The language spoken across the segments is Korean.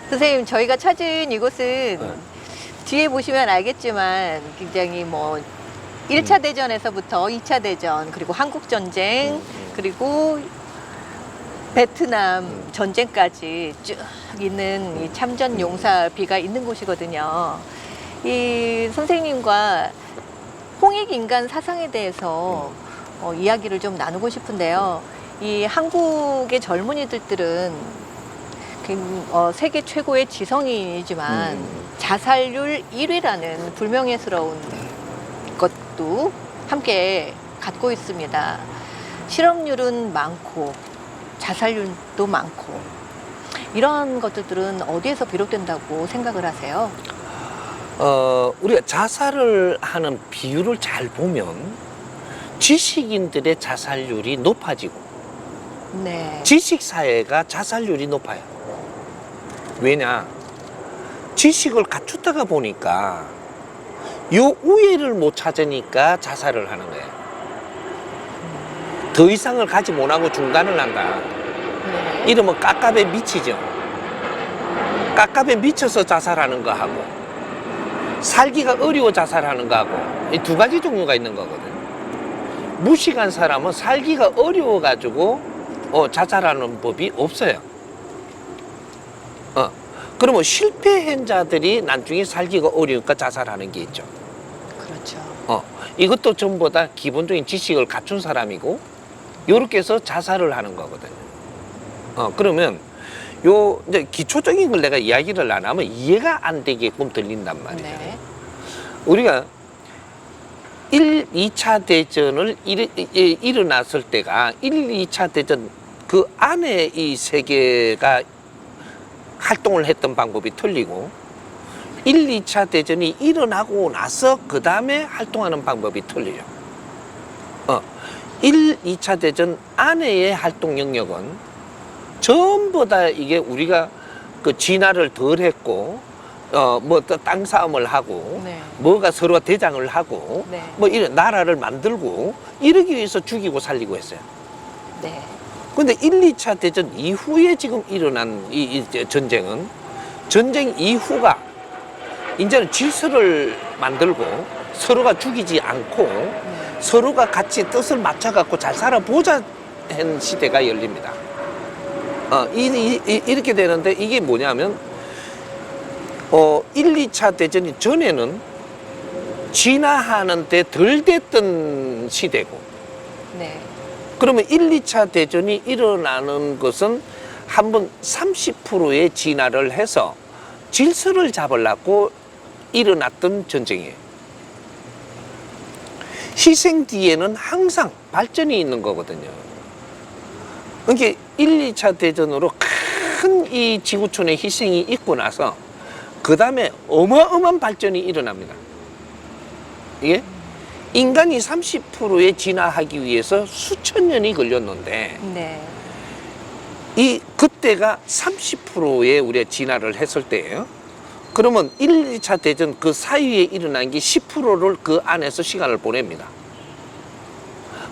선생님, 저희가 찾은 이곳은 네. 뒤에 보시면 알겠지만 굉장히 뭐 1차 대전에서부터 2차 대전, 그리고 한국전쟁, 그리고 베트남 전쟁까지 쭉 있는 이 참전 용사비가 있는 곳이거든요. 이 선생님과 홍익인간 사상에 대해서 이야기를 좀 나누고 싶은데요. 이 한국의 젊은이들은 세계 최고의 지성인이지만 자살률 1위라는 불명예스러운 것도 함께 갖고 있습니다. 실업률은 많고 자살률도 많고, 이런 것들은 어디에서 비롯된다고 생각을 하세요? 우리가 자살을 하는 비율을 잘 보면 지식인들의 자살률이 높아지고 네. 지식사회가 자살률이 높아요. 왜냐? 지식을 갖추다가 보니까 요 우애를 못 찾으니까 자살을 하는 거예요. 더 이상을 가지 못하고 중단을 한다. 네. 이러면 깝깝에 미치죠. 깝깝에 미쳐서 자살하는 거하고 살기가 어려워 자살하는 거하고 이 두 가지 종류가 있는 거거든. 무식한 사람은 살기가 어려워가지고 자살하는 법이 없어요. 그러면 실패한 자들이 나중에 살기가 어려우니까 자살하는 게 있죠. 그렇죠. 이것도 전부 다 기본적인 지식을 갖춘 사람이고 요렇게 해서 자살을 하는 거거든요. 그러면 요 이제 기초적인 걸 내가 이야기를 안 하면 이해가 안 되게끔 들린단 말이에요. 네. 우리가 1, 2차 대전을 일어났을 때가 1, 2차 대전 그 안에 이 세계가 활동을 했던 방법이 틀리고 1, 2차 대전이 일어나고 나서 그 다음에 활동하는 방법이 틀려요. 1, 2차 대전 안에의 활동 영역은 전부 다 이게 우리가 그 진화를 덜 했고 뭐 또 땅 싸움을 하고 네. 뭐가 서로 대장을 하고 네. 뭐 이런 나라를 만들고 이러기 위해서 죽이고 살리고 했어요. 네. 근데 1, 2차 대전 이후에 지금 일어난 이 전쟁은 전쟁 이후가 이제는 질서를 만들고 서로가 죽이지 않고 서로가 같이 뜻을 맞춰갖고 잘 살아보자 한 시대가 열립니다. 이렇게 되는데 이게 뭐냐면 1, 2차 대전이 전에는 진화하는데 덜 됐던 시대고 네. 그러면 1, 2차 대전이 일어나는 것은 한번 30%의 진화를 해서 질서를 잡으려고 일어났던 전쟁이에요. 희생 뒤에는 항상 발전이 있는 거거든요. 그러니까 1, 2차 대전으로 큰 이 지구촌의 희생이 있고 나서 그 다음에 어마어마한 발전이 일어납니다. 이게 인간이 30%에 진화하기 위해서 수천 년이 걸렸는데 네. 이 그때가 30%에 우리가 진화를 했을 때예요. 그러면 1, 2차 대전 그 사이에 일어난 게 10%를 그 안에서 시간을 보냅니다.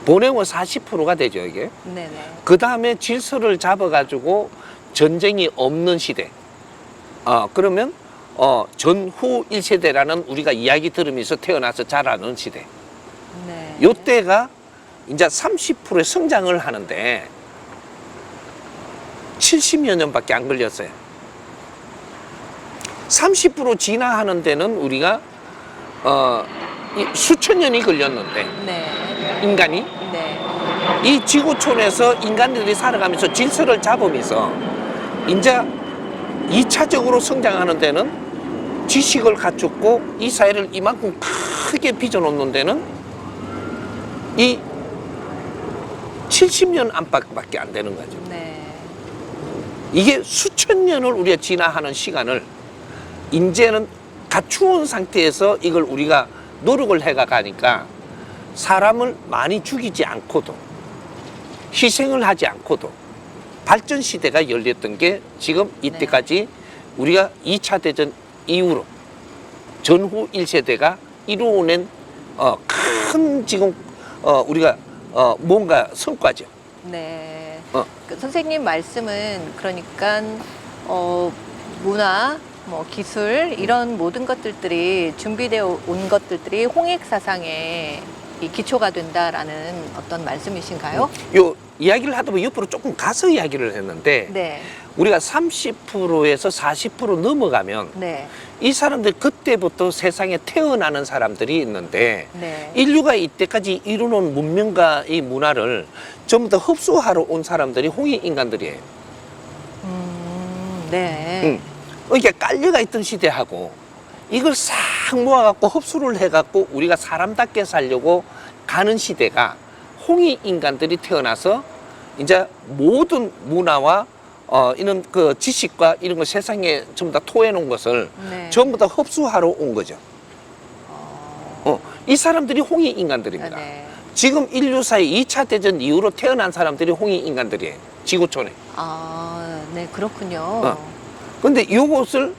보내면 40%가 되죠, 이게. 네네. 그 다음에 질서를 잡아가지고 전쟁이 없는 시대. 그러면 전후 1세대라는 우리가 이야기 들으면서 태어나서 자라는 시대. 네. 요때가 이제 30%의 성장을 하는데 70여 년밖에 안 걸렸어요. 30% 진화하는 데는 우리가 수천 년이 걸렸는데 네. 인간이 네. 이 지구촌에서 인간들이 살아가면서 질서를 잡으면서 이제 2차적으로 성장하는 데는 지식을 갖췄고 이 사회를 이만큼 크게 빚어놓는 데는 이 70년 안팎밖에 안 되는 거죠. 네. 이게 수천 년을 우리가 진화하는 시간을 이제는 갖추은 상태에서 이걸 우리가 노력을 해가니까 사람을 많이 죽이지 않고도 희생을 하지 않고도 발전 시대가 열렸던 게 지금 이때까지 우리가 2차 대전 이후로 전후 1세대가 이루어낸 큰 지금 우리가 뭔가 성과죠. 네. 그 선생님 말씀은 그러니까 문화, 뭐 기술 이런 모든 것들이 준비되어 온 것들이 홍익 사상의 이 기초가 된다라는 어떤 말씀이신가요? 요 이야기를 하다 보면 옆으로 조금 가서 이야기를 했는데 네, 우리가 30%에서 40% 넘어가면 네, 이 사람들 그때부터 세상에 태어나는 사람들이 있는데 네. 인류가 이때까지 이루는 문명과 이 문화를 전부 다 흡수하러 온 사람들이 홍익 인간들이에요. 네. 이렇게 깔려가 있던 시대하고 이걸 싹 모아갖고 흡수를 해갖고 우리가 사람답게 살려고 가는 시대가 홍익 인간들이 태어나서 이제 모든 문화와 이런 그 지식과 이런 거 세상에 전부 다 토해놓은 것을 네. 전부 다 흡수하러 온 거죠. 이 사람들이 홍익 인간들입니다. 네. 지금 인류사의 2차 대전 이후로 태어난 사람들이 홍익 인간들이에요. 지구촌에. 아, 네, 그렇군요. 근데 이것을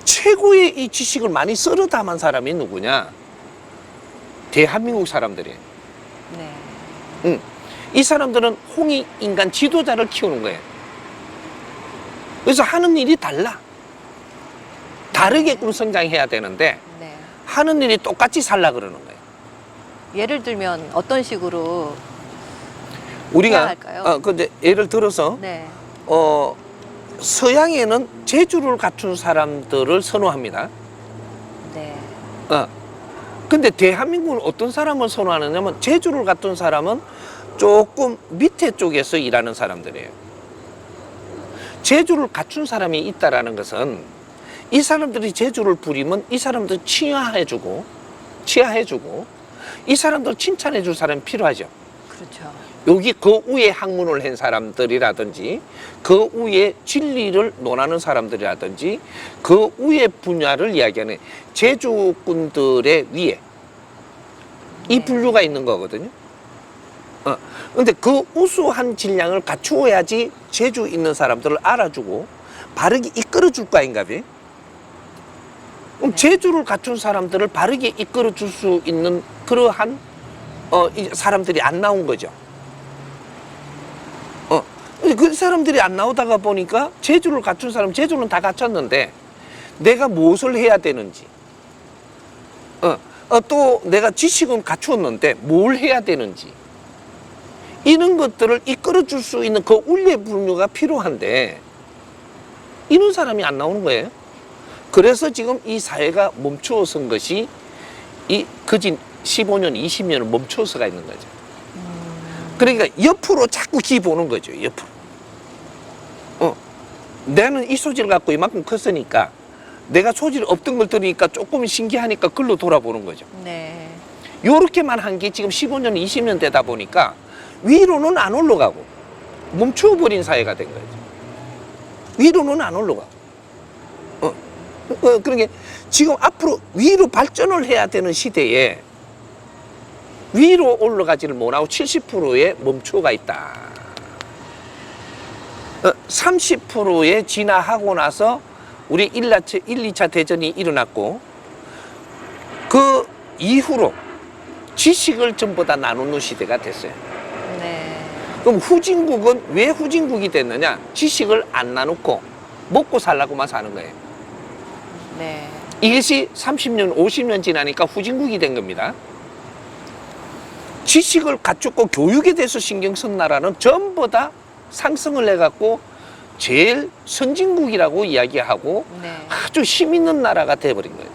최고의 이 지식을 많이 썰어 담은 사람이 누구냐? 대한민국 사람들이에요. 네. 이 사람들은 홍익 인간 지도자를 키우는 거예요. 그래서 하는 일이 달라. 다르게끔 성장해야 되는데 네. 하는 일이 똑같이 살라 그러는 거예요. 예를 들면 어떤 식으로 해야 우리가 할까요? 근데 예를 들어서 네. 서양에는 재주를 갖춘 사람들을 선호합니다. 네. 근데 대한민국은 어떤 사람을 선호하느냐면 재주를 갖춘 사람은 조금 밑에 쪽에서 일하는 사람들이에요. 재주를 갖춘 사람이 있다라는 것은 이 사람들이 재주를 부리면 이 사람들 치하해주고 이 사람들 칭찬해 줄 사람이 필요하죠. 그렇죠. 여기 그 위에 학문을 한 사람들이라든지 그 위에 진리를 논하는 사람들이라든지 그 위에 분야를 이야기하는 재주꾼들의 위에 이 네. 분류가 있는 거거든요. 근데 그 우수한 질량을 갖추어야지 재주 있는 사람들을 알아주고 바르게 이끌어 줄 거 아닌가 봐요. 그럼 네. 재주를 갖춘 사람들을 바르게 이끌어 줄 수 있는 그러한 이 사람들이 안 나온 거죠. 그 사람들이 안 나오다가 보니까 재주를 갖춘 사람, 재주는 다 갖췄는데 내가 무엇을 해야 되는지, 또 내가 지식은 갖추었는데 뭘 해야 되는지, 이런 것들을 이끌어 줄 수 있는 그 운례 분류가 필요한데 이런 사람이 안 나오는 거예요. 그래서 지금 이 사회가 멈추어 선 것이 이 거진 15년, 20년을 멈춰서가 있는 거죠. 그러니까 옆으로 자꾸 기 보는 거죠. 옆으로. 나는 이 소질을 갖고 이만큼 컸으니까 내가 소질 없던 걸 들으니까 조금 신기하니까 글로 돌아보는 거죠. 네. 요렇게만 한 게 지금 15년, 20년 되다 보니까 위로는 안 올라가고 멈춰버린 사회가 된 거죠. 위로는 안 올라가고. 그러니까 지금 앞으로 위로 발전을 해야 되는 시대에 위로 올라가지를 못하고 70%에 멈춰가 있다. 30%에 진화하고 나서 우리 1, 2차 대전이 일어났고 그 이후로 지식을 전부 다 나누는 시대가 됐어요. 네. 그럼 후진국은 왜 후진국이 됐느냐? 지식을 안 나누고 먹고 살라고만 사는 거예요. 네. 이것이 30년, 50년 지나니까 후진국이 된 겁니다. 지식을 갖추고 교육에 대해서 신경 쓴 나라는 전부 다 상승을 해갖고 제일 선진국이라고 이야기하고 네. 아주 힘 있는 나라가 돼버린 거죠.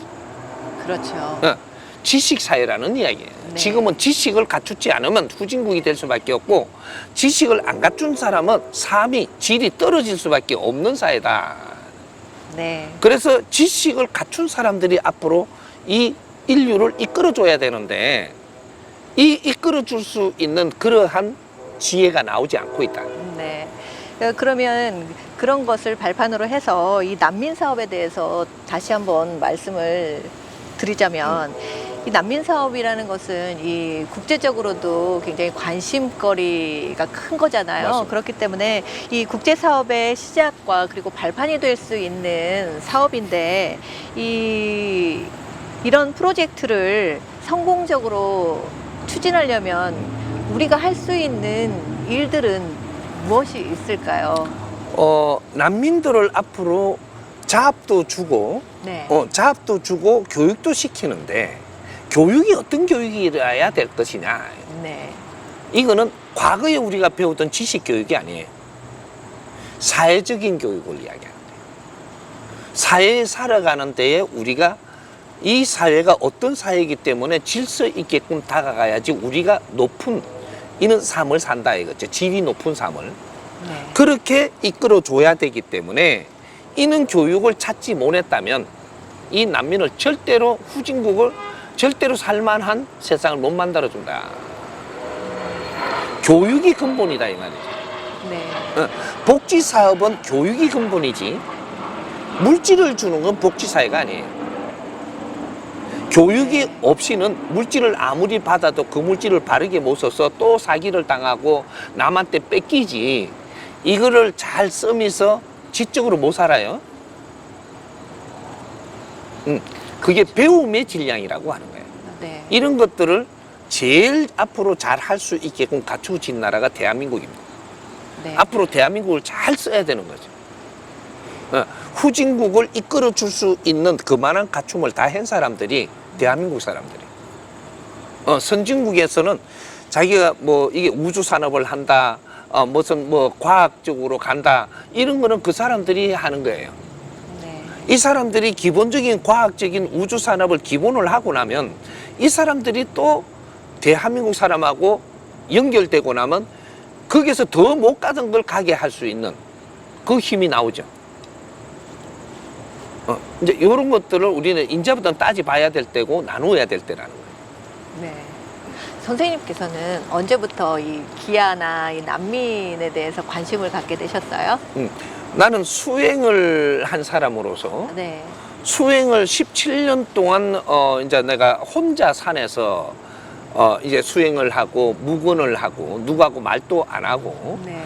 그렇죠. 지식사회라는 이야기예요. 네. 지금은 지식을 갖추지 않으면 후진국이 될 수밖에 없고 지식을 안 갖춘 사람은 삶이 질이 떨어질 수밖에 없는 사회다. 네. 그래서 지식을 갖춘 사람들이 앞으로 이 인류를 이끌어줘야 되는데 이 이끌어줄 수 있는 그러한 지혜가 나오지 않고 있다. 네. 그러면 그런 것을 발판으로 해서 이 난민 사업에 대해서 다시 한번 말씀을 드리자면 이 난민 사업이라는 것은 이 국제적으로도 굉장히 관심거리가 큰 거잖아요. 맞습니다. 그렇기 때문에 이 국제 사업의 시작과 그리고 발판이 될 수 있는 사업인데 이런 프로젝트를 성공적으로 추진하려면 우리가 할 수 있는 일들은 무엇이 있을까요? 난민들을 앞으로 잡도 주고 네. 잡도 주고 교육도 시키는데 교육이 어떤 교육이어야 될 것이냐. 네. 이거는 과거에 우리가 배우던 지식 교육이 아니에요. 사회적인 교육을 이야기하는 거예요. 사회에 살아가는 데에 우리가 이 사회가 어떤 사회이기 때문에 질서 있게끔 다가가야지 우리가 높은 이런 삶을 산다 이거죠. 질이 높은 삶을. 네. 그렇게 이끌어줘야 되기 때문에 이는 교육을 찾지 못했다면 이 난민을 절대로 후진국을 절대로 살만한 세상을 못 만들어준다. 교육이 근본이다 이 말이죠. 네. 복지사업은 교육이 근본이지 물질을 주는 건 복지사회가 아니에요. 교육이 없이는 물질을 아무리 받아도 그 물질을 바르게 못 써서 또 사기를 당하고 남한테 뺏기지 이거를 잘 쓰면서 지적으로 못 살아요. 그게 배움의 질량이라고 하는 거예요. 네. 이런 것들을 제일 앞으로 잘 할 수 있게끔 갖추어진 나라가 대한민국입니다. 네. 앞으로 대한민국을 잘 써야 되는 거죠. 후진국을 이끌어 줄 수 있는 그만한 갖춤을 다 한 사람들이 대한민국 사람들이. 선진국에서는 자기가 뭐 이게 우주 산업을 한다, 무슨 뭐 과학적으로 간다 이런 거는 그 사람들이 하는 거예요. 네. 이 사람들이 기본적인 과학적인 우주 산업을 기본을 하고 나면 이 사람들이 또 대한민국 사람하고 연결되고 나면 거기서 더 못 가던 걸 가게 할 수 있는 그 힘이 나오죠. 이제 이런 것들을 우리는 이제부터 따져봐야 될 때고 나누어야 될 때라는 거예요. 네. 선생님께서는 언제부터 이 기아나 이 난민에 대해서 관심을 갖게 되셨어요? 나는 수행을 한 사람으로서 네. 수행을 17년 동안 이제 내가 혼자 산에서 이제 수행을 하고 묵언을 하고 누구하고 말도 안 하고 네.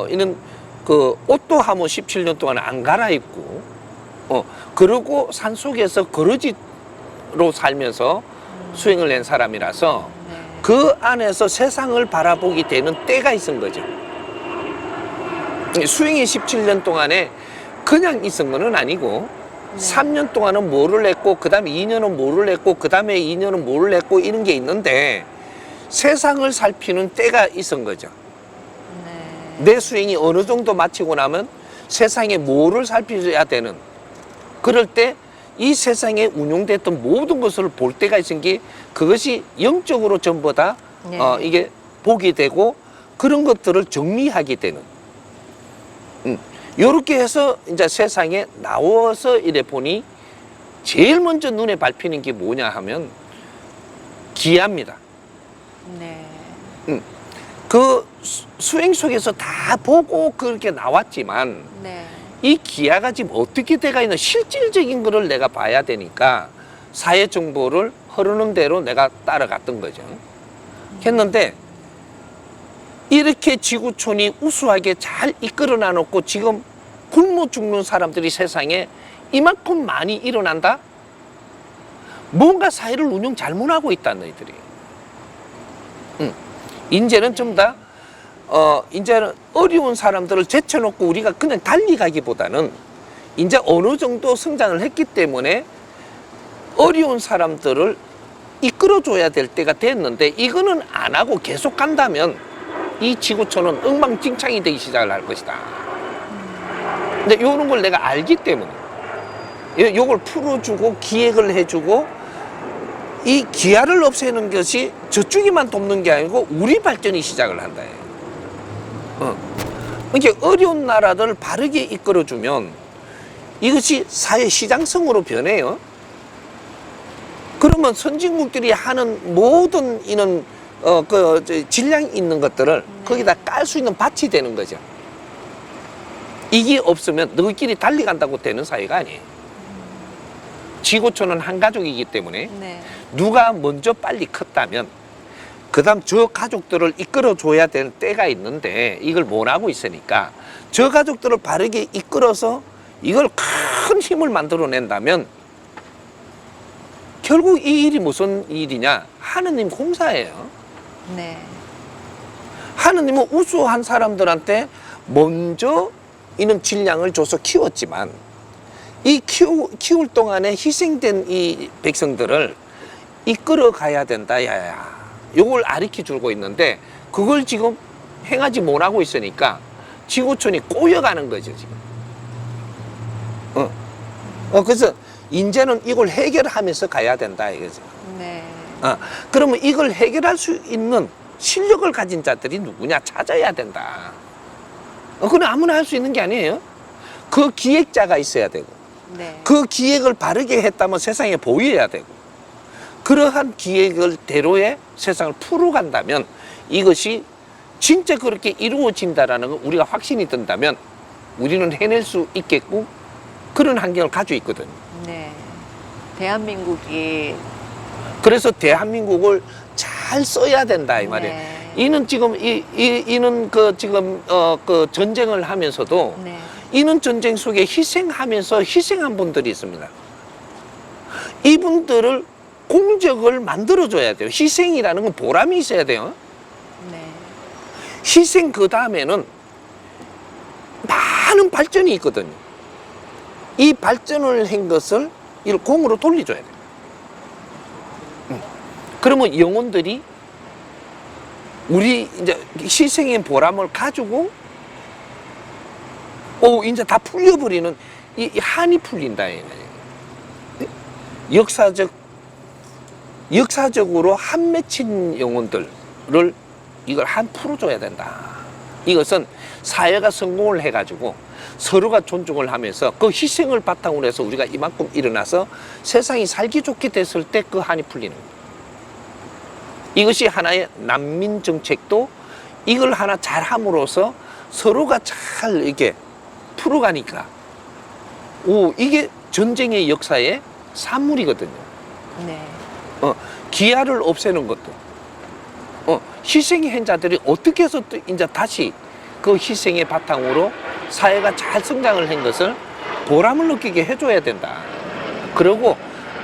이는 그 옷도 하면 17년 동안 안 갈아입고 그러고 산속에서 거러지로 살면서 수행을 낸 사람이라서 네. 그 안에서 세상을 바라보게 되는 때가 있은 거죠. 수행이 17년 동안에 그냥 있은 거는 아니고 네. 3년 동안은 뭐를 했고 그 다음에 2년은 뭐를 했고 그 다음에 2년은 뭐를 했고 이런 게 있는데 세상을 살피는 때가 있은 거죠. 네. 내 수행이 어느 정도 마치고 나면 세상에 뭐를 살펴야 되는 그럴 때 이 세상에 운용됐던 모든 것을 볼 때가 있은 게 그것이 영적으로 전부 다 네. 이게 보게 되고 그런 것들을 정리하게 되는 이렇게 해서 이제 세상에 나와서 이래 보니 제일 먼저 눈에 밟히는 게 뭐냐 하면 기아입니다. 네. 그 수행 속에서 다 보고 그렇게 나왔지만 네. 이 기아가 지금 어떻게 돼가 있는 실질적인 거를 내가 봐야 되니까 사회 정보를 흐르는 대로 내가 따라갔던 거죠. 했는데 이렇게 지구촌이 우수하게 잘 이끌어 놔놓고 지금 굶어 죽는 사람들이 세상에 이만큼 많이 일어난다? 뭔가 사회를 운영 잘못하고 있다 너희들이. 이제는 좀 더 이제는 어려운 사람들을 제쳐놓고 우리가 그냥 달리 가기보다는 이제 어느 정도 성장을 했기 때문에 어려운 사람들을 이끌어줘야 될 때가 됐는데 이거는 안 하고 계속 간다면 이 지구촌은 엉망진창이 되기 시작을 할 것이다. 근데 이런 걸 내가 알기 때문에 이걸 풀어주고 기획을 해주고 이 기아를 없애는 것이 저쪽이만 돕는 게 아니고 우리 발전이 시작을 한다. 그러니까 어려운 나라들을 바르게 이끌어주면 이것이 사회 시장성으로 변해요. 그러면 선진국들이 하는 모든 이런 질량 있는 것들을 거기다 깔 수 있는 밭이 되는 거죠. 이게 없으면 너희끼리 달리 간다고 되는 사회가 아니에요. 지구촌은 한 가족이기 때문에 네. 누가 먼저 빨리 컸다면 그 다음 저 가족들을 이끌어줘야 될 때가 있는데 이걸 못하고 있으니까 저 가족들을 바르게 이끌어서 이걸 큰 힘을 만들어낸다면 결국 이 일이 무슨 일이냐? 하느님 공사예요. 네. 하느님은 우수한 사람들한테 먼저 이런 질량을 줘서 키웠지만 이 키울 동안에 희생된 이 백성들을 이끌어 가야 된다, 야야. 요걸 가르쳐 주고 있는데, 그걸 지금 행하지 못하고 있으니까 지구촌이 꼬여가는 거죠, 지금. 그래서 이제는 이걸 해결하면서 가야 된다, 이거죠. 네. 그러면 이걸 해결할 수 있는 실력을 가진 자들이 누구냐 찾아야 된다. 그건 아무나 할 수 있는 게 아니에요. 그 기획자가 있어야 되고, 네. 그 기획을 바르게 했다면 세상에 보여야 되고, 그러한 기획을 대로에 세상을 풀어간다면 이것이 진짜 그렇게 이루어진다라는 거 우리가 확신이 든다면 우리는 해낼 수 있겠고, 그런 환경을 가지고 있거든요. 네. 대한민국이 그래서 대한민국을 잘 써야 된다, 이 말이에요. 네. 이는 지금 이는 그 전쟁을 하면서도 네. 이는 전쟁 속에 희생하면서 희생한 분들이 있습니다. 이분들을 공적을 만들어줘야 돼요. 희생이라는 건 보람이 있어야 돼요. 네. 희생 그 다음에는 많은 발전이 있거든요. 이 발전을 한 것을 이를 공으로 돌려줘야 돼요. 그러면 영혼들이 우리 이제 희생의 보람을 가지고 이제 다 풀려버리는 이 한이 풀린다. 역사적으로 한 맺힌 영혼들을 이걸 한 풀어줘야 된다. 이것은 사회가 성공을 해가지고 서로가 존중을 하면서 그 희생을 바탕으로 해서 우리가 이만큼 일어나서 세상이 살기 좋게 됐을 때 그 한이 풀리는 거예요. 이것이 하나의 난민 정책도 이걸 하나 잘 함으로써 서로가 잘 이렇게 풀어가니까 이게 전쟁의 역사의 산물이거든요. 네. 기아를 없애는 것도 희생의 자들이 어떻게 해서 또 이제 다시 그 희생의 바탕으로 사회가 잘 성장을 한 것을 보람을 느끼게 해줘야 된다. 그리고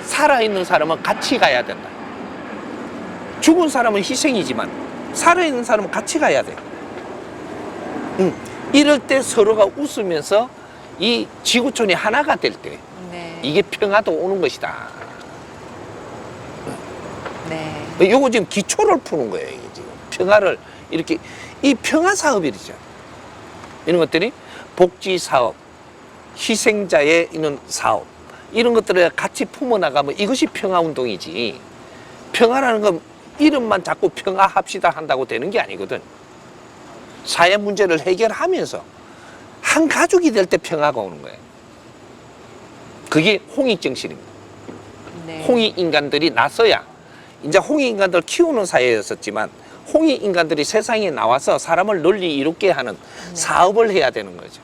살아있는 사람은 같이 가야 된다. 죽은 사람은 희생이지만 살아있는 사람은 같이 가야 돼. 이럴 때 서로가 웃으면서 이 지구촌이 하나가 될 때 네. 이게 평화도 오는 것이다. 네. 요거 지금 기초를 푸는 거예요. 이게 지금 평화를 이렇게 이 평화 사업이죠. 이런 것들이 복지 사업, 희생자의 이런 사업 이런 것들을 같이 품어 나가면 이것이 평화 운동이지. 평화라는 건 이름만 자꾸 평화합시다 한다고 되는 게 아니거든. 사회 문제를 해결하면서 한 가족이 될 때 평화가 오는 거예요. 그게 홍익 정신입니다. 네. 홍익 인간들이 나서야 이제 홍익 인간들 키우는 사회였었지만 홍익 인간들이 세상에 나와서 사람을 널리 이롭게 하는 사업을 해야 되는 거죠.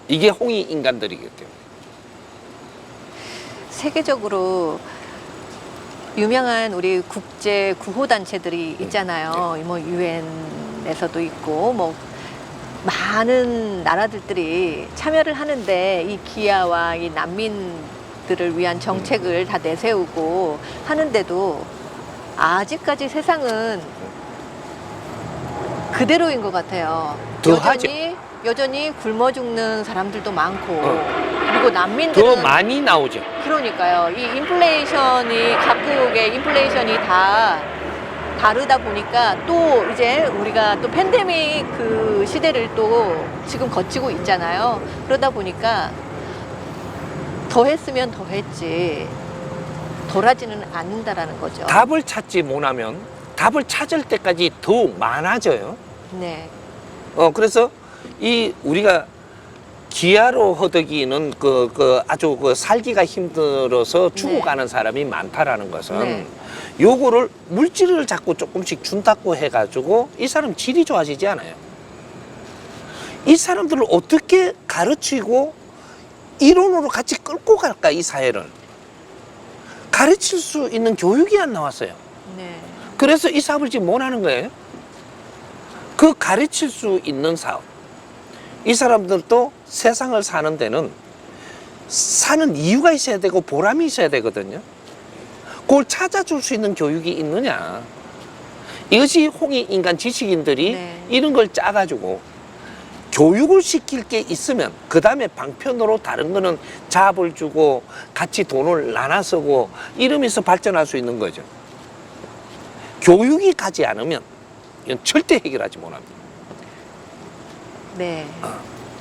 이게 홍익 인간들이기 때문에. 세계적으로 유명한 우리 국제 구호 단체들이 있잖아요. 뭐 유엔에서도 있고 뭐 많은 나라들이 참여를 하는데 이 기아와 이 난민들을 위한 정책을 다 내세우고 하는데도 아직까지 세상은 그대로인 것 같아요. 더 하죠. 여전히 굶어 죽는 사람들도 많고 그리고 난민들은 더 많이 나오죠. 그러니까요. 이 인플레이션이 각국의 인플레이션이 다 다르다 보니까 또 이제 우리가 또 팬데믹 그 시대를 또 지금 거치고 있잖아요. 그러다 보니까 더 했으면 더 했지 덜하지는 않는다라는 거죠. 답을 찾지 못하면 답을 찾을 때까지 더 많아져요. 네. 그래서 이 우리가 기아로 허덕이는 아주 살기가 힘들어서 죽어가는 사람이 많다라는 것은 네. 요거를 물질을 자꾸 조금씩 준다고 해가지고 이 사람 질이 좋아지지 않아요. 이 사람들을 어떻게 가르치고 이론으로 같이 끌고 갈까, 이 사회를. 가르칠 수 있는 교육이 안 나왔어요. 네. 그래서 이 사업을 지금 못 하는 거예요. 그 가르칠 수 있는 사업. 이 사람들도 세상을 사는 데는 사는 이유가 있어야 되고 보람이 있어야 되거든요. 그걸 찾아줄 수 있는 교육이 있느냐. 이것이 홍익 인간 지식인들이 네. 이런 걸 짜가지고 교육을 시킬 게 있으면 그 다음에 방편으로 다른 거는 잡을 주고 같이 돈을 나눠 쓰고 이러면서 발전할 수 있는 거죠. 교육이 가지 않으면 이건 절대 해결하지 못합니다. 네.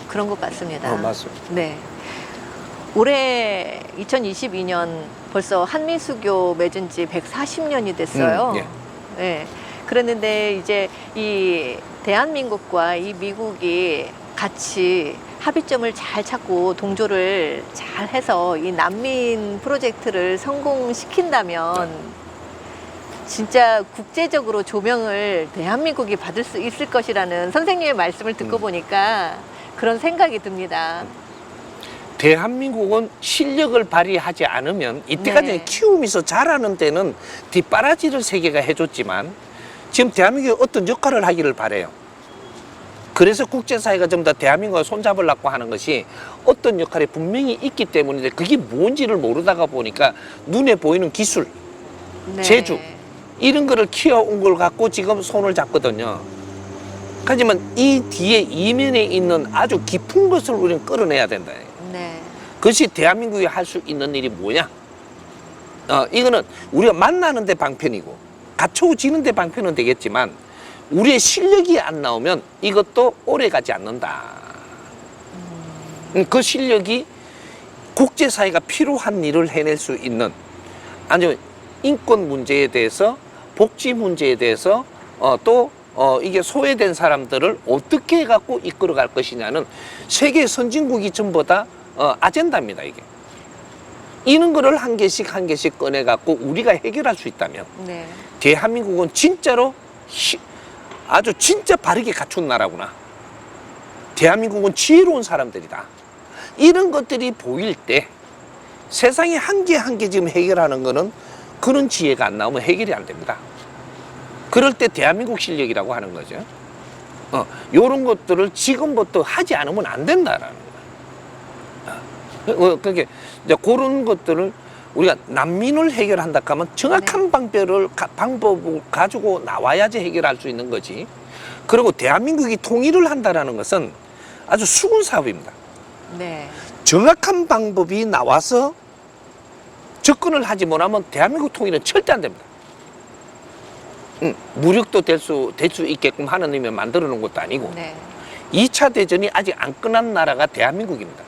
그런 것 같습니다. 맞습니다. 네. 올해 2022년 벌써 한미수교 맺은 지 140년이 됐어요. 예. 네. 그랬는데 이제 이 대한민국과 이 미국이 같이 합의점을 잘 찾고 동조를 잘 해서 이 난민 프로젝트를 성공시킨다면 진짜 국제적으로 조명을 대한민국이 받을 수 있을 것이라는 선생님의 말씀을 듣고 보니까 그런 생각이 듭니다. 대한민국은 실력을 발휘하지 않으면 이때까지 네. 키우면서 자라는 데는 뒷바라지를 세계가 해줬지만 지금 대한민국이 어떤 역할을 하기를 바래요. 그래서 국제사회가 좀 더 대한민국과 손잡으려고 하는 것이 어떤 역할이 분명히 있기 때문인데 그게 뭔지를 모르다가 보니까 눈에 보이는 기술, 네. 제주 이런 거를 키워온 걸 갖고 지금 손을 잡거든요. 하지만 이 뒤에 이면에 있는 아주 깊은 것을 우리는 끌어내야 된다. 네. 그것이 대한민국이 할 수 있는 일이 뭐냐? 이거는 우리가 만나는 데 방편이고 갖춰지는 데 방편은 되겠지만 우리의 실력이 안 나오면 이것도 오래 가지 않는다. 그 실력이 국제사회가 필요한 일을 해낼 수 있는 아니면 인권 문제에 대해서 복지 문제에 대해서 이게 소외된 사람들을 어떻게 해갖고 이끌어갈 것이냐는 세계 선진국이 전부 다 아젠다입니다. 이게 이런 거를 한 개씩 한 개씩 꺼내갖고 우리가 해결할 수 있다면 네. 대한민국은 진짜로 아주 진짜 바르게 갖춘 나라구나. 대한민국은 지혜로운 사람들이다. 이런 것들이 보일 때 세상에 한 개 한 개 지금 해결하는 거는 그런 지혜가 안 나오면 해결이 안 됩니다. 그럴 때 대한민국 실력이라고 하는 거죠. 이런 것들을 지금부터 하지 않으면 안 된다라는 거예요. 그러니까 이제 그런 것들을 우리가 난민을 해결한다 하면 정확한 방법을 가지고 나와야지 해결할 수 있는 거지. 그리고 대한민국이 통일을 한다는 것은 아주 수군 사업입니다. 네. 정확한 방법이 나와서 접근을 하지 못하면 대한민국 통일은 절대 안 됩니다. 무력도 될 수 있게끔 하느님이 만들어 놓은 것도 아니고 네. 2차 대전이 아직 안 끝난 나라가 대한민국입니다.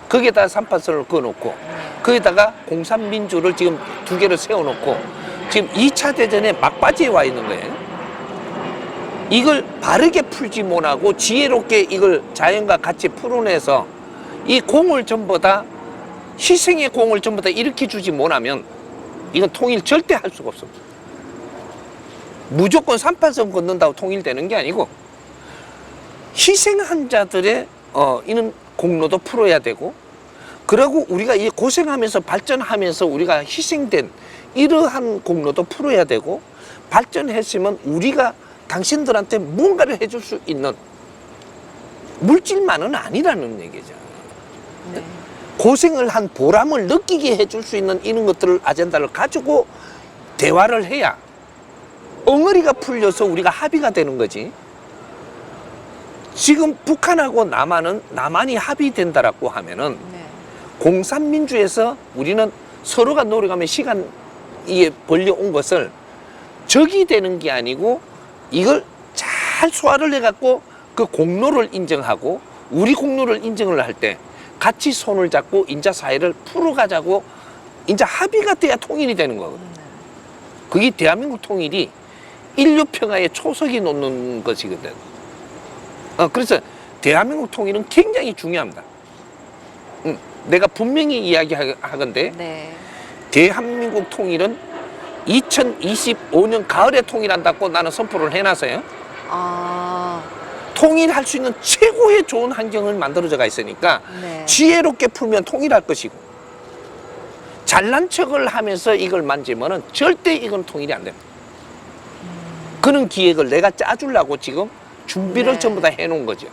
거기에다 38선을 그어놓고 거기다가 공산민주를 지금 2개를 세워놓고 지금 2차 대전에 막바지에 와 있는 거예요. 이걸 바르게 풀지 못하고 지혜롭게 이걸 자연과 같이 풀어내서 이 공을 전부 다 희생의 공을 전부 다 일으켜 주지 못하면 이건 통일 절대 할 수가 없습니다. 무조건 38선 걷는다고 통일되는 게 아니고 희생한 자들의 이런 공로도 풀어야 되고 그리고 우리가 이 고생하면서 발전하면서 우리가 희생된 이러한 공로도 풀어야 되고 발전했으면 우리가 당신들한테 뭔가를 해줄 수 있는 물질만은 아니라는 얘기죠. 네. 고생을 한 보람을 느끼게 해줄 수 있는 이런 것들을 아젠다를 가지고 대화를 해야 엉어리가 풀려서 우리가 합의가 되는 거지. 지금 북한하고 남한이 합의된다라고 하면은 네. 공산민주에서 우리는 서로가 노력하면 시간이 벌려온 것을 적이 되는 게 아니고 이걸 잘 소화를 해갖고 그 공로를 인정하고 우리 공로를 인정을 할 때 같이 손을 잡고 인자 사회를 풀어가자고 인자 합의가 돼야 통일이 되는 거거든. 그게 대한민국 통일이 인류 평화의 초석이 놓는 것이거든. 그래서 대한민국 통일은 굉장히 중요합니다. 내가 분명히 이야기하건대 네. 대한민국 통일은 2025년 가을에 통일한다고 나는 선포를 해놨어요. 아, 통일할 수 있는 최고의 좋은 환경을 만들어져가 있으니까 네. 지혜롭게 풀면 통일할 것이고 잘난 척을 하면서 이걸 만지면은 절대 이건 통일이 안 됩니다. 그런 기획을 내가 짜주려고 지금 준비를 네. 전부 다 해놓은 거죠.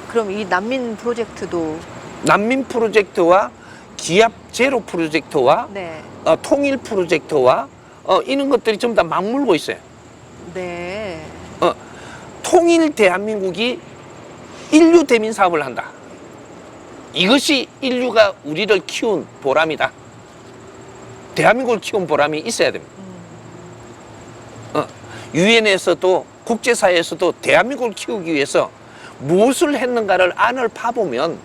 그럼 이 난민 프로젝트도 난민 프로젝트와 기압 제로 프로젝트와 네. 통일 프로젝트와 이런 것들이 전부 다 맞물고 있어요. 네. 통일 대한민국이 인류 대민 사업을 한다. 이것이 인류가 우리를 키운 보람이다. 대한민국을 키운 보람이 있어야 됩니다. 유엔에서도 국제사회에서도 대한민국을 키우기 위해서 무엇을 했는가를 안을 파보면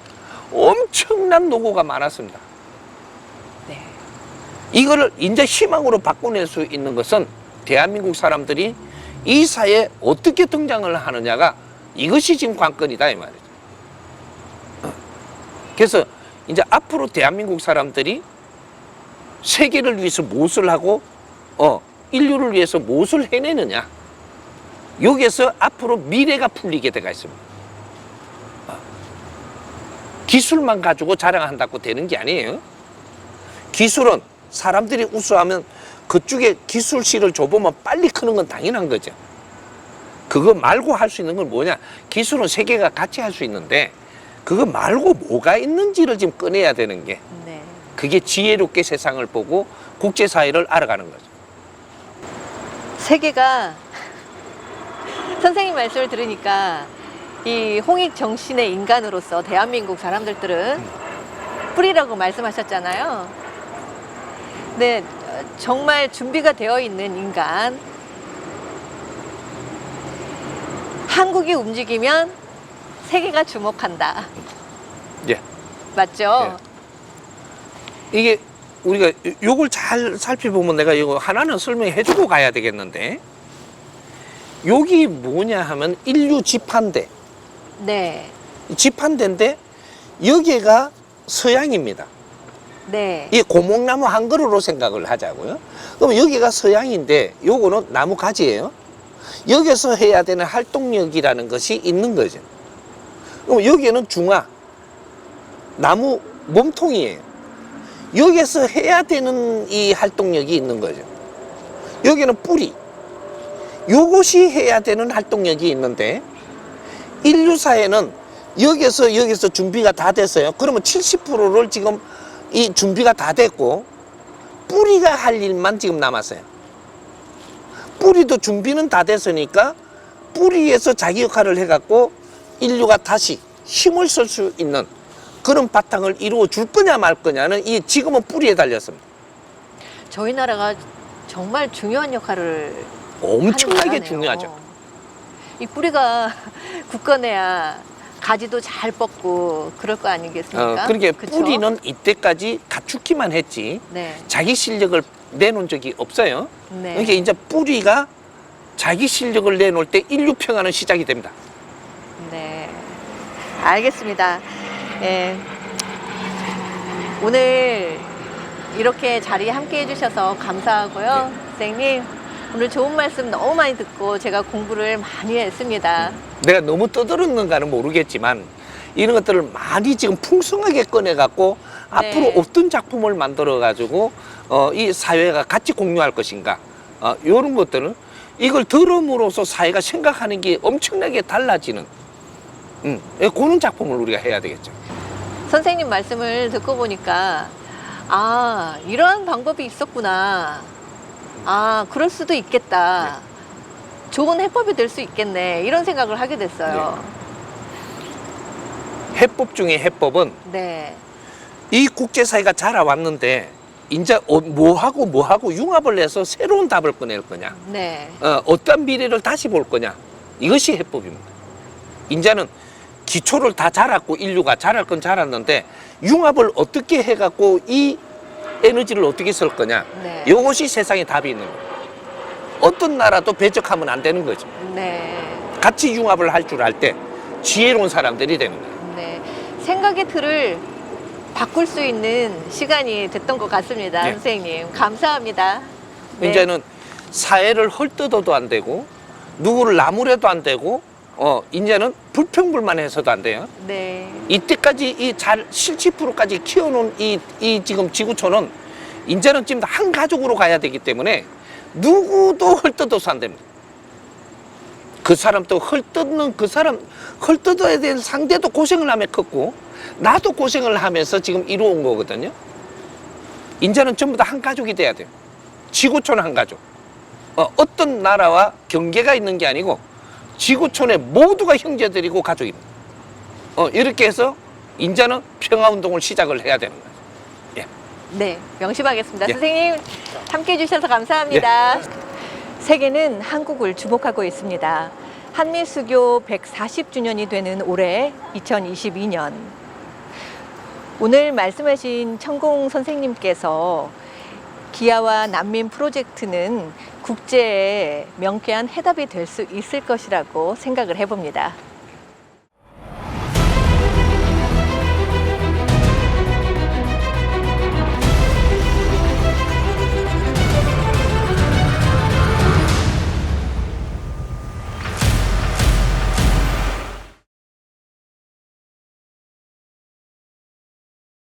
엄청난 노고가 많았습니다. 네. 이거를 이제 희망으로 바꿔낼 수 있는 것은 대한민국 사람들이 이 사회에 어떻게 등장을 하느냐가 이것이 지금 관건이다 이 말이죠. 그래서 이제 앞으로 대한민국 사람들이 세계를 위해서 무엇을 하고 인류를 위해서 무엇을 해내느냐, 여기에서 앞으로 미래가 풀리게 돼가 있습니다. 기술만 가지고 자랑한다고 되는 게 아니에요. 기술은 사람들이 우수하면 그쪽에 기술실을 줘보면 빨리 크는 건 당연한 거죠. 그거 말고 할 수 있는 건 뭐냐? 기술은 세계가 같이 할 수 있는데 그거 말고 뭐가 있는지를 지금 꺼내야 되는 게, 네. 그게 지혜롭게 세상을 보고 국제사회를 알아가는 거죠. 세계가 선생님 말씀을 들으니까 이 홍익 정신의 인간으로서 대한민국 사람들은 뿌리라고 말씀하셨잖아요. 네, 정말 준비가 되어 있는 인간. 한국이 움직이면 세계가 주목한다. 예. 맞죠? 이게 우리가 요걸 잘 살펴보면 내가 이거 하나는 설명해 주고 가야 되겠는데, 여기 뭐냐 하면 인류 지판대. 네. 지판대인데 여기가 서양입니다. 네. 이 고목나무 한 그루로 생각을 하자고요. 그럼 여기가 서양인데 요거는 나무 가지예요. 여기서 해야 되는 활동력이라는 것이 있는 거죠. 그럼 여기는 중화, 나무 몸통이에요. 여기서 해야 되는 이 활동력이 있는 거죠. 여기는 뿌리, 요것이 해야 되는 활동력이 있는데, 인류사회는 여기서 준비가 다 됐어요. 그러면 70%를 지금 이 준비가 다 됐고 뿌리가 할 일만 지금 남았어요. 뿌리도 준비는 다 됐으니까 뿌리에서 자기 역할을 해갖고 인류가 다시 힘을 쓸 수 있는 그런 바탕을 이루어 줄 거냐 말 거냐는 이 지금은 뿌리에 달렸습니다. 저희 나라가 정말 중요한 역할을 엄청나게 하는 나라네요. 중요하죠. 이 뿌리가 굳건해야 가지도 잘 뻗고 그럴 거 아니겠습니까? 그러니까 그쵸? 뿌리는 이때까지 갖추기만 했지 네. 자기 실력을 내놓은 적이 없어요. 네. 그러니까 이제 뿌리가 자기 실력을 내놓을 때 인류 평화는 시작이 됩니다. 네. 알겠습니다. 예. 오늘 이렇게 자리에 함께 해주셔서 감사하고요. 선생님, 오늘 좋은 말씀 너무 많이 듣고 제가 공부를 많이 했습니다. 내가 너무 떠들었는가는 모르겠지만 이런 것들을 많이 지금 풍성하게 꺼내갖고 네. 앞으로 어떤 작품을 만들어가지고 이 사회가 같이 공유할 것인가, 이런 것들은 이걸 들음으로써 사회가 생각하는 게 엄청나게 달라지는 그런 작품을 우리가 해야 되겠죠. 선생님 말씀을 듣고 보니까 아, 이런 방법이 있었구나. 아, 그럴 수도 있겠다. 좋은 해법이 될 수 있겠네. 이런 생각을 하게 됐어요. 해법 중에 해법은 네. 이 국제사회가 자라왔는데 이제 뭐하고 융합을 해서 새로운 답을 꺼낼 거냐, 네. 어떤 미래를 다시 볼 거냐, 이것이 해법입니다. 이제는 기초를 다 자랐고 인류가 자랄 건 자랐는데 융합을 어떻게 해갖고 이 에너지를 어떻게 쓸 거냐, 네. 이것이 세상에 답이 있는 거예요. 어떤 나라도 배척하면 안 되는 거죠. 네. 같이 융합을 할 줄 알 때 지혜로운 사람들이 되는 거예요. 네. 생각의 틀을 바꿀 수 있는 시간이 됐던 것 같습니다. 네. 선생님. 감사합니다. 네. 이제는 사회를 헐뜯어도 안 되고 누구를 나무래도 안 되고 이제는 불평불만해서도 안 돼요. 네. 이때까지 이 잘 70%까지 키워놓은 이 지금 지구촌은 이제는 지금 한 가족으로 가야 되기 때문에 누구도 헐뜯어서 안 됩니다. 그 사람 또 헐뜯어야 될 상대도 고생을 하며 컸고 나도 고생을 하면서 지금 이루어온 거거든요. 이제는 전부 다 한 가족이 돼야 돼요. 지구촌 한 가족. 어떤 나라와 경계가 있는 게 아니고 지구촌의 모두가 형제들이고 가족입니다. 이렇게 해서 인자는 평화운동을 시작을 해야 되는 거예요. 예. 네, 명심하겠습니다. 예. 선생님 함께 해주셔서 감사합니다. 세계는 한국을 주목하고 있습니다. 한미수교 140주년이 되는 올해 2022년. 오늘 말씀하신 천공 선생님께서 기아와 난민 프로젝트는 국제의 명쾌한 해답이 될 수 있을 것이라고 생각을 해봅니다.